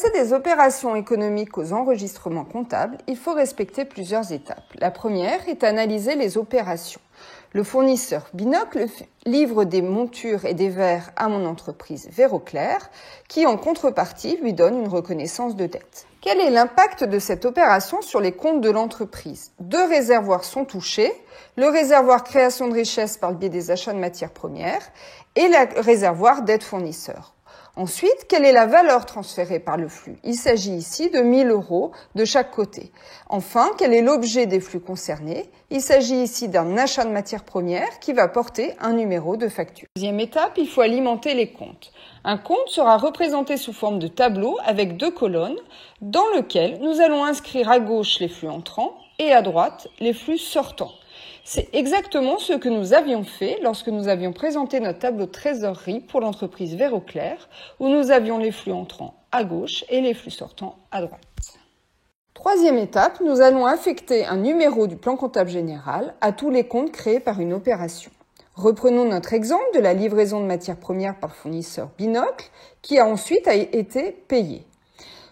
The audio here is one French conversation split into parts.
passer des opérations économiques aux enregistrements comptables, il faut respecter plusieurs étapes. La première est analyser les opérations. Le fournisseur Binocle livre des montures et des verres à mon entreprise Véroclair, qui en contrepartie lui donne une reconnaissance de dette. Quel est l'impact de cette opération sur les comptes de l'entreprise? 2 réservoirs sont touchés, le réservoir création de richesse par le biais des achats de matières premières et le réservoir dette fournisseur. Ensuite, quelle est la valeur transférée par le flux? Il s'agit ici de 1 000 € de chaque côté. Enfin, quel est l'objet des flux concernés? Il s'agit ici d'un achat de matières premières qui va porter un numéro de facture. Deuxième étape, il faut alimenter les comptes. Un compte sera représenté sous forme de tableau avec 2 colonnes dans lequel nous allons inscrire à gauche les flux entrants et à droite les flux sortants. C'est exactement ce que nous avions fait lorsque nous avions présenté notre tableau de trésorerie pour l'entreprise Véroclair, où nous avions les flux entrants à gauche et les flux sortants à droite. Troisième étape, nous allons affecter un numéro du plan comptable général à tous les comptes créés par une opération. Reprenons notre exemple de la livraison de matières premières par le fournisseur Binocle, qui a ensuite été payé.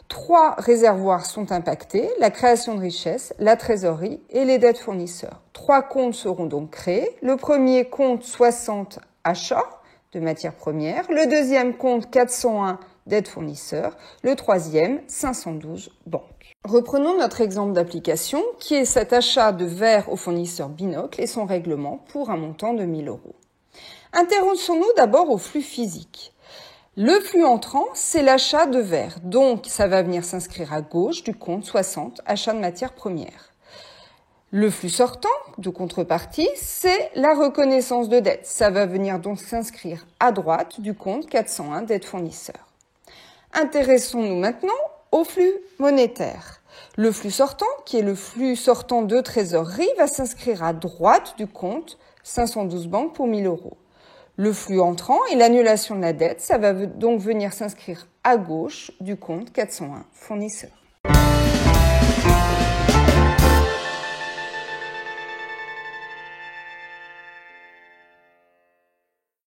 3 réservoirs sont impactés, la création de richesse, la trésorerie et les dettes fournisseurs. 3 comptes seront donc créés. Le premier compte 60 achats de matières premières, le deuxième compte 401 dettes fournisseurs, le troisième 512 banques. Reprenons notre exemple d'application qui est cet achat de verre au fournisseur Binocle et son règlement pour un montant de 1 000 €. Intéressons-nous d'abord au flux physique. Le flux entrant, c'est l'achat de verre, donc ça va venir s'inscrire à gauche du compte 60, achat de matières premières. Le flux sortant, de contrepartie, c'est la reconnaissance de dette. Ça va venir donc s'inscrire à droite du compte 401, dette fournisseur. Intéressons-nous maintenant au flux monétaire. Le flux sortant, qui est le flux sortant de trésorerie, va s'inscrire à droite du compte 512 banques pour 1 000 €. Le flux entrant et l'annulation de la dette, ça va donc venir s'inscrire à gauche du compte 401 fournisseur.